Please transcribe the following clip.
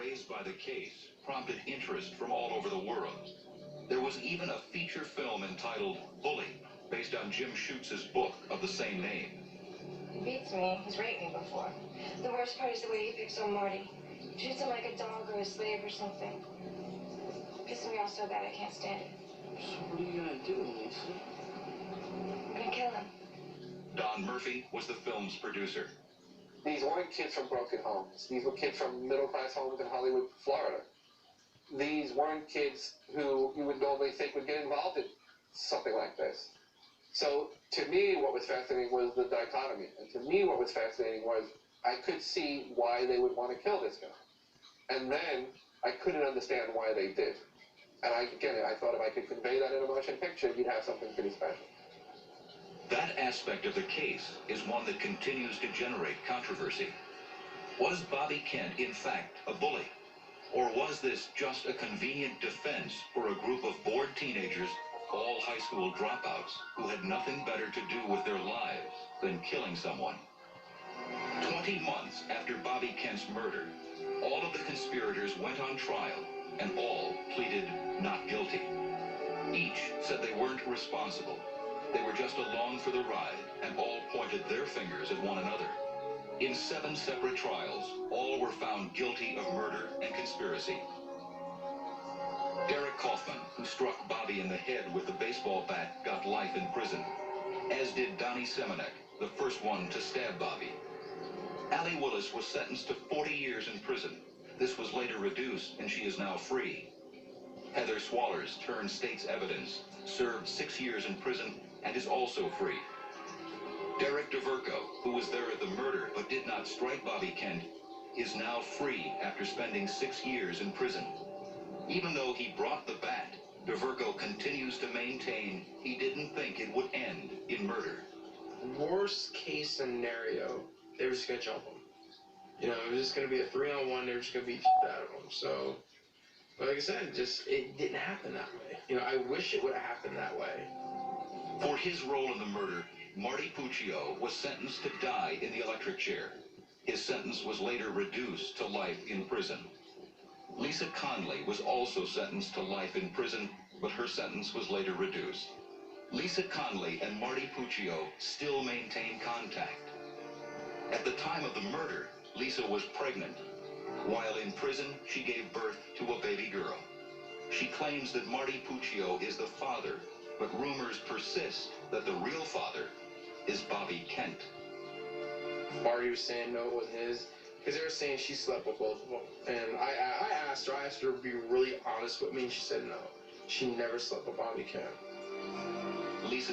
raised by the case prompted interest from all over the world. There was even a feature film entitled Bully, based on Jim Schutz's book of the same name. He beats me. He's raped me before. The worst part is the way he picks on Marty. Treats him like a dog or a slave or something. Pisses me off so bad I can't stand it. So what are you gonna do, Lisa? I'm gonna kill him. Don Murphy was the film's producer. These weren't kids from broken homes. These were kids from middle-class homes in Hollywood, Florida. These weren't kids who you would normally think would get involved in something like this. So, to me, what was fascinating was the dichotomy. And to me, what was fascinating was I could see why they would want to kill this guy. And then I couldn't understand why they did. And I thought if I could convey that in a motion picture, you'd have something pretty special. That aspect of the case is one that continues to generate controversy. Was Bobby Kent, in fact, a bully? Or was this just a convenient defense for a group of bored teenagers, all high school dropouts, who had nothing better to do with their lives than killing someone? 20 months after Bobby Kent's murder, all of the conspirators went on trial, and all pleaded not guilty. Each said they weren't responsible. They were just along for the ride, and all pointed their fingers at one another. In 7 separate trials, all were found guilty of murder and conspiracy. Derek Kaufman, who struck Bobby in the head with a baseball bat, got life in prison, as did Donnie Semenek, the first one to stab Bobby. Allie Willis was sentenced to 40 years in prison. This was later reduced, and she is now free. Heather Swallers turned state's evidence, served 6 years in prison, and is also free. Derek DeVerco, who was there at the murder but did not strike Bobby Kent, is now free after spending 6 years in prison. Even though he brought the bat, DeVerco continues to maintain he didn't think it would end in murder. Worst case scenario, they were just gonna jump him. You know, it was just gonna be a 3-on-1, they were just gonna beat the shit out of him. So, but like I said, it didn't happen that way. You know, I wish it would have happened that way. For his role in the murder, Marty Puccio was sentenced to die in the electric chair. His sentence was later reduced to life in prison. Lisa Conley was also sentenced to life in prison, but her sentence was later reduced. Lisa Conley and Marty Puccio still maintain contact. At the time of the murder, Lisa was pregnant. While in prison, she gave birth to a baby girl. She claims that Marty Puccio is the father, but rumors persist that the real father is Bobby Kent. Marty was saying no, it wasn't his, because they were saying she slept with both of them. And I asked her to be really honest with me, and she said no. She never slept with Bobby Kent. Lisa